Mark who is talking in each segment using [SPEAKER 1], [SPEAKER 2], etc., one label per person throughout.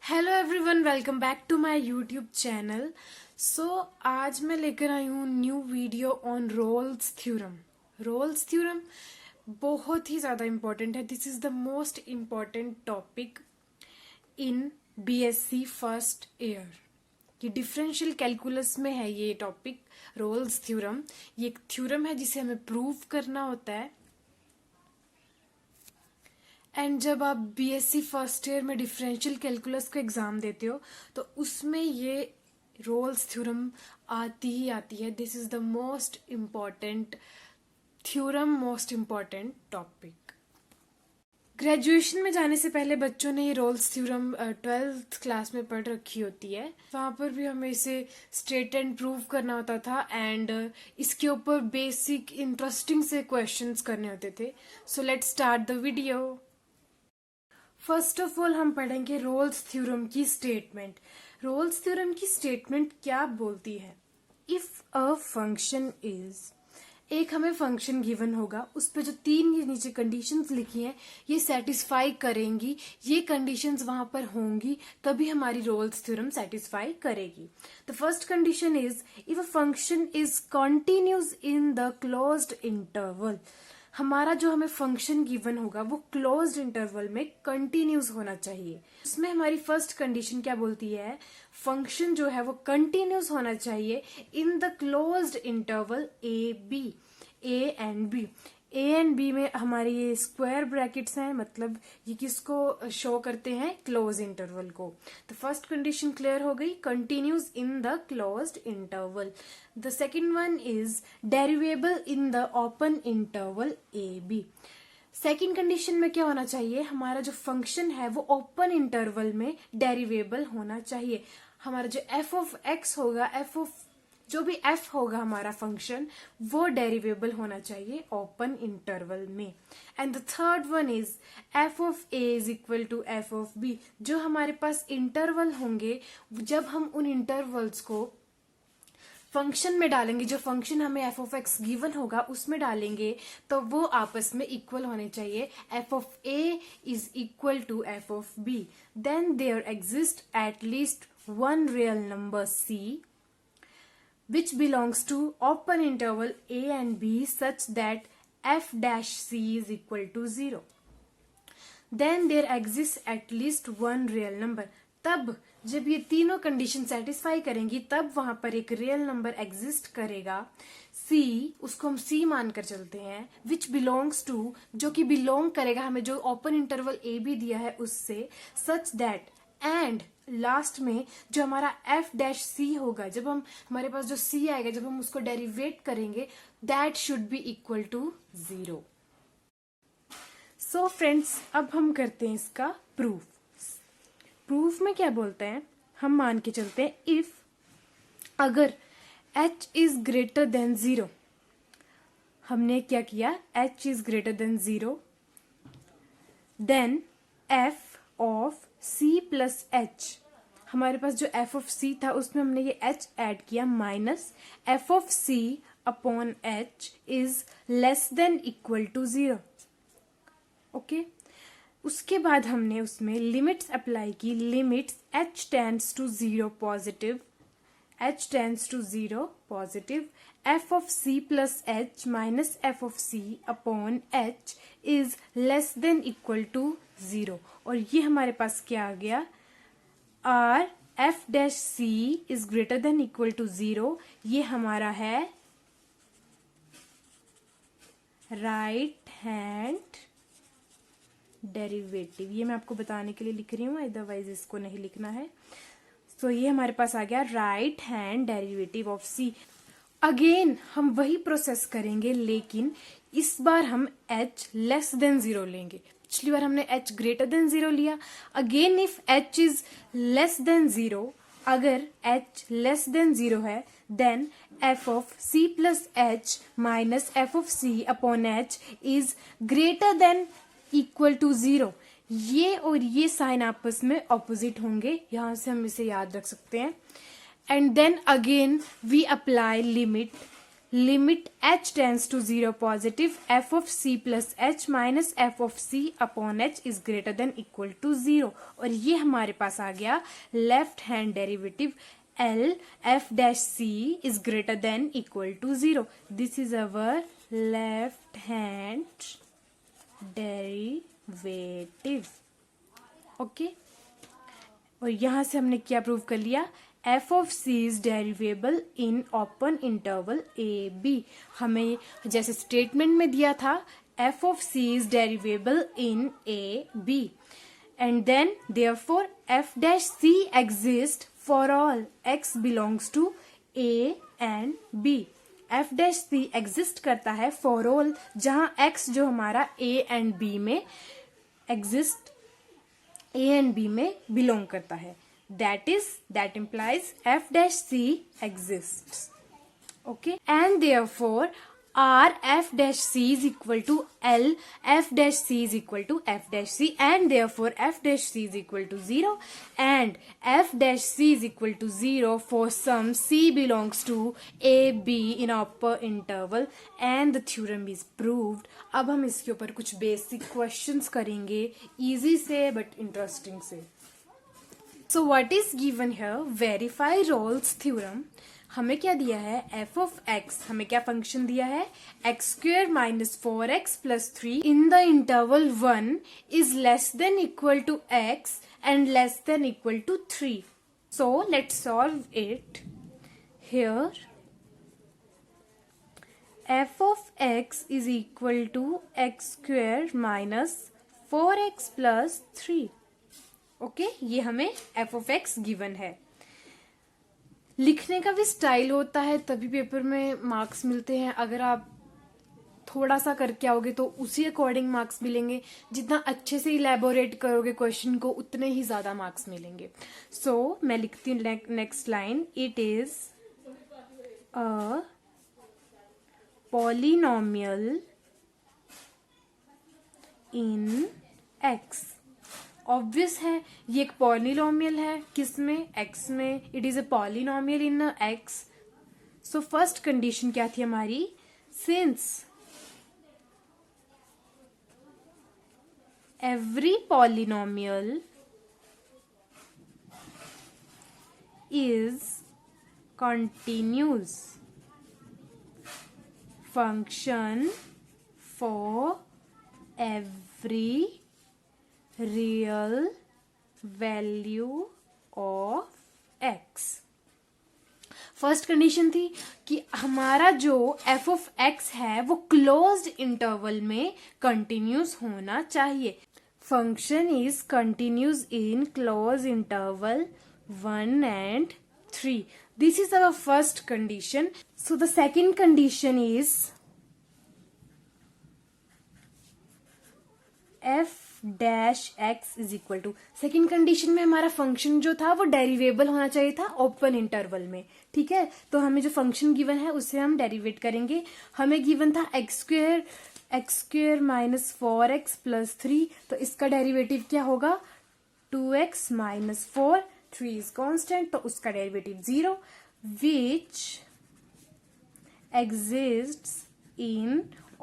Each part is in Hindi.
[SPEAKER 1] Hello everyone, welcome back to my YouTube channel. आज मैं लेकर आई हूँ new video on Rolle's theorem. Rolle's theorem बहुत ही ज़्यादा इम्पोर्टेंट है। This is the most important topic in BSc first year. ये डिफरेंशियल कैलकुलस में है ये टॉपिक, रोल्स थ्योरम। ये एक थ्योरम है जिसे हमें प्रूव करना होता है। एंड जब आप बीएससी फर्स्ट ईयर में डिफरेंशियल कैलकुलस का एग्जाम देते हो तो उसमें ये रोल्स थ्योरम आती ही आती है। This is the most important theorem, most important topic. Graduation में जाने से पहले बच्चों ने ये रोल्स थ्योरम 12th क्लास में पढ़ रखी होती है। वहां पर भी हमें इसे स्टेट एंड प्रूव करना होता था एंड इसके ऊपर बेसिक इंटरेस्टिंग से क्वेश्चंस करने होते थे। So let's start the video. First of all हम पढ़ेंगे रोल्स थ्योरम की स्टेटमेंट। रोल्स थ्योरम की स्टेटमेंट क्या बोलती है? इफ अ फंक्शन इज, एक हमें फंक्शन गिवन होगा, उस पे जो तीन ये नीचे कंडीशंस लिखी हैं ये सेटिस्फाई करेंगी, ये कंडीशंस वहां पर होंगी तभी हमारी रोल्स थ्योरम सेटिस्फाई करेगी। The first condition is if a function is continuous in the closed interval. हमारा जो हमें फंक्शन गिवन होगा वो क्लोज्ड इंटरवल में कंटिन्यूस होना चाहिए। उसमें हमारी फर्स्ट कंडीशन क्या बोलती है? फंक्शन जो है वो कंटिन्यूस होना चाहिए in the closed interval A b, a and b. A and b में हमारे ये स्क्वायर ब्रैकेट्स हैं, मतलब ये किसको शो करते हैं? क्लोज इंटरवल को। तो फर्स्ट कंडीशन क्लियर हो गई, continuous in the closed interval. The second one is derivable in the open interval A B. Second condition में क्या होना चाहिए? हमारा जो फंक्शन है वो ओपन इंटरवल में डेरिवेबल होना चाहिए। हमारा जो एफ ऑफ एक्स होगा, जो भी एफ होगा हमारा फंक्शन, वो डेरिवेबल होना चाहिए ओपन इंटरवल में। And the third one is f of a is equal to f of b. जो हमारे पास इंटरवल होंगे, जब हम उन इंटरवल्स को फंक्शन में डालेंगे, जो फंक्शन हमें एफ ऑफ एक्स गिवन होगा उसमें डालेंगे, तो वो आपस में इक्वल होने चाहिए। F of a is equal to f of b. Then there exist at least one real number c which belongs to open interval a and b such that f dash c is equal to 0. Then there exists at least one real number. तब जब ये तीनों कंडीशन सेटिस्फाई करेंगी तब वहां पर एक रियल नंबर एग्जिस्ट करेगा। c, उसको हम c मानकर चलते हैं, विच बिलोंग्स टू, जो कि बिलोंग करेगा हमें जो ओपन इंटरवल ए बी दिया है उससे, सच दैट, एंड लास्ट में जो हमारा एफ डैश सी होगा, जब हम हमारे पास जो सी आएगा, जब हम उसको डेरिवेट करेंगे, that should be equal to 0। So friends, अब हम करते हैं इसका प्रूफ। प्रूफ में क्या बोलते हैं? हम मान के चलते हैं इफ, अगर h इज ग्रेटर देन 0, हमने क्या किया? h is greater than 0, then f of c plus h, हमारे पास जो f ऑफ c था उसमें हमने ये h ऐड किया, minus f of c upon h is less than equal to 0। Okay, उसके बाद हमने उसमें लिमिट्स अप्लाई की। Limits h tends to 0 positive, h tends to 0 positive, f of c plus h minus f of c upon h is less than equal to 0। और ये हमारे पास क्या आ गया? R f dash c is greater than equal to 0। ये हमारा है राइट हैंड डेरिवेटिव। ये मैं आपको बताने के लिए लिख रही हूँ, अदरवाइज इसको नहीं लिखना है। तो ये हमारे पास आ गया right hand derivative of c. Again हम वही प्रोसेस करेंगे, लेकिन इस बार हम h लेस देन 0 लेंगे। पिछली बार हमने h ग्रेटर देन 0 लिया। Again if h is less than 0, अगर h लेस देन 0 है, then f of c plus h minus f of c upon h is greater than equal to 0। ये और ये साइन आपस में ऑपोजिट होंगे, यहां से हम इसे याद रख सकते हैं। And then again we apply limit limit h tends to 0 positive f of c plus h minus f of c upon h is greater than equal to 0। और ये हमारे पास आ गया left hand derivative l f dash c is greater than equal to 0। This is our left hand derivative. Okay, और यहां से हमने क्या प्रूव कर लिया, f of c is derivable in open interval A B. हमें जैसे स्टेटमेंट में दिया था f of c is derivable in A B and then therefore f dash c exist for all x belongs to a and b। f dash c exist करता है फॉर ऑल जहां x जो हमारा a एंड b में एग्जिस्ट, a एंड b में बिलोंग करता है। that implies f dash c exists. Okay, and therefore r f dash c is equal to l f dash c is equal to f dash c, and therefore f dash c is equal to 0 and f dash c is equal to 0 for some c belongs to a b in upper interval, and the theorem is proved. अब हम इसके ऊपर कुछ बेसिक क्वेश्चंस करेंगे, इजी से बट इंटरेस्टिंग से। So what is given here? Verify Rolle's theorem. हमें क्या दिया है, f of x, हमें क्या फंक्शन दिया है, x square minus 4x plus 3 in the interval 1 is less than equal to x and less than equal to 3. So let's solve it. Here f of x is equal to x square minus 4x plus 3. Okay, ये हमें f ऑफ x गिवन है। लिखने का भी स्टाइल होता है तभी पेपर में मार्क्स मिलते हैं। अगर आप थोड़ा सा करके आओगे तो उसी अकॉर्डिंग मार्क्स मिलेंगे, जितना अच्छे से इलेबोरेट करोगे क्वेश्चन को उतने ही ज्यादा मार्क्स मिलेंगे। सो मैं लिखती हूँ next line, it is a polynomial in x। Obvious है ये एक पॉलिनोमियल है, किसमें, x में। It is a polynomial in x। So first condition क्या थी हमारी, since every polynomial is continuous function for every real value of x। First condition थी कि हमारा जो f ऑफ x है वो क्लोज्ड इंटरवल में कंटिन्यूस होना चाहिए। Function is continuous in close interval 1 and 3. This is our first condition. So the second condition is f dash x is equal to, second condition में हमारा फंक्शन जो था वो डेरिवेबल होना चाहिए था ओपन इंटरवल में। ठीक है, तो हमें जो फंक्शन गिवन है उससे हम डेरिवेट करेंगे। हमें गिवन था x square minus 4x plus 3, तो इसका डेरिवेटिव क्या होगा, 2x माइनस 4, 3 इज कॉन्स्टेंट, तो उसका derivative 0, which exists in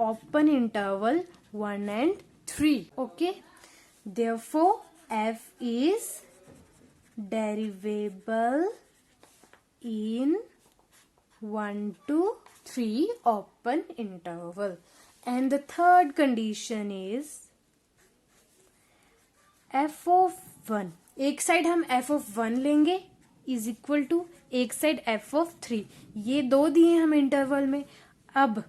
[SPEAKER 1] open interval 1 and 3. Okay, therefore f is derivable in 1 to 3 open interval. And the third condition is f of 1, एक साइड हम f of 1 लेंगे इज इक्वल टू एक साइड f of 3। ये दो दिए हम इंटरवल में। अब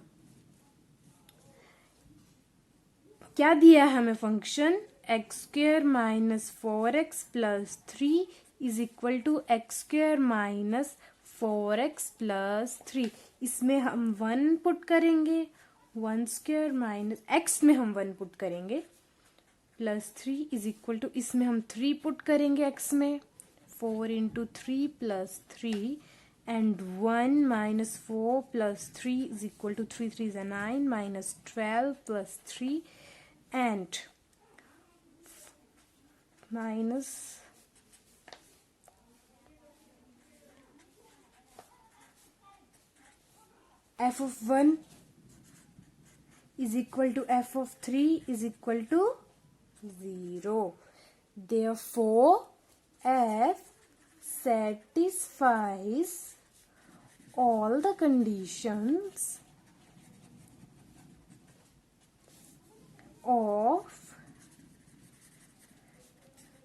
[SPEAKER 1] क्या दिया हमें function, x square minus 4x plus 3 is equal to x square minus 4x plus 3। इसमें हम 1 पुट करेंगे, 1 स्क्वेयर माइनस x में हम 1 पुट करेंगे प्लस 3 इज इक्वल टू, इसमें हम 3 पुट करेंगे x में, 4 into 3 plus 3 and 1 minus 4 plus 3 is equal to 3 3 is 9 minus 12 plus 3 and minus f of 1 is equal to f of 3 is equal to 0. Therefore, f satisfies all the conditions of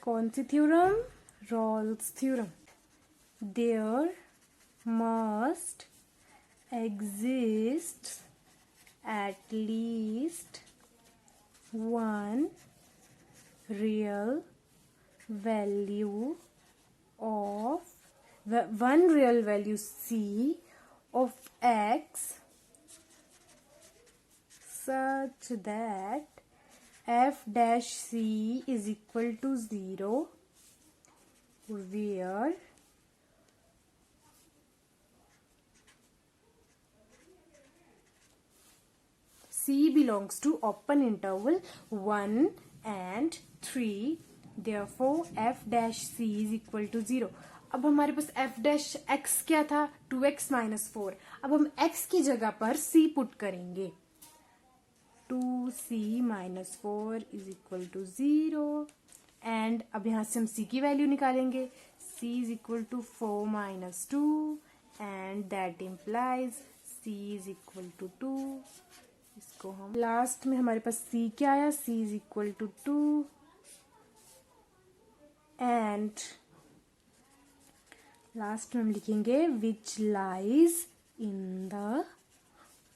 [SPEAKER 1] कौन सी theorem? Rolle's theorem. There must exist at least one real value C of x such that f dash c is equal to 0 where c belongs to open interval 1 and 3. Therefore f dash c is equal to 0. अब हमारे पास f dash x क्या था? 2x minus 4. अब हम x की जगह पर c पुट करेंगे. 2c minus 4 is equal to 0. And अब यहां से हम c की वैल्यू निकालेंगे. c is equal to 4 minus 2 and that implies c is equal to 2. इसको हम लास्ट में हमारे पास c क्या आया? c is equal to 2 and last में हम लिखेंगे which lies in the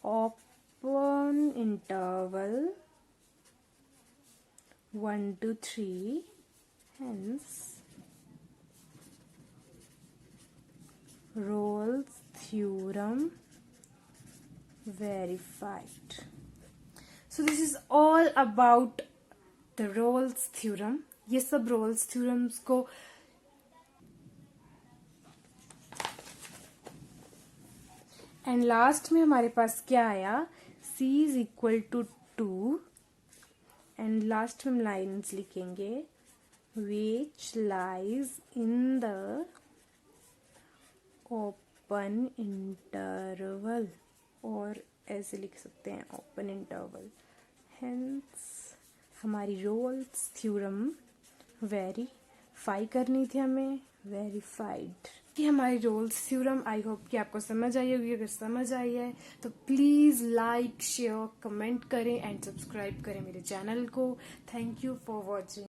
[SPEAKER 1] open interval 1 to 3. Hence, Rolle's theorem verified. So this is all about the Rolle's theorem. ये सब Rolle's theorems को एंड लास्ट में हमारे पास क्या आया? c is equal to 2 and last में हम लाइन्स लिखेंगे which lies in the open interval और ऐसे लिख सकते हैं open interval. Hence हमारी Rolle's theorem वेरीफाई करनी थी हमें, वेरीफाइड कि हमारी Rolle's theorem. आई होप कि आपको समझ आई होगी. अगर समझ आई है तो प्लीज लाइक शेयर कमेंट करें एंड सब्सक्राइब करें मेरे चैनल को. Thank you for watching.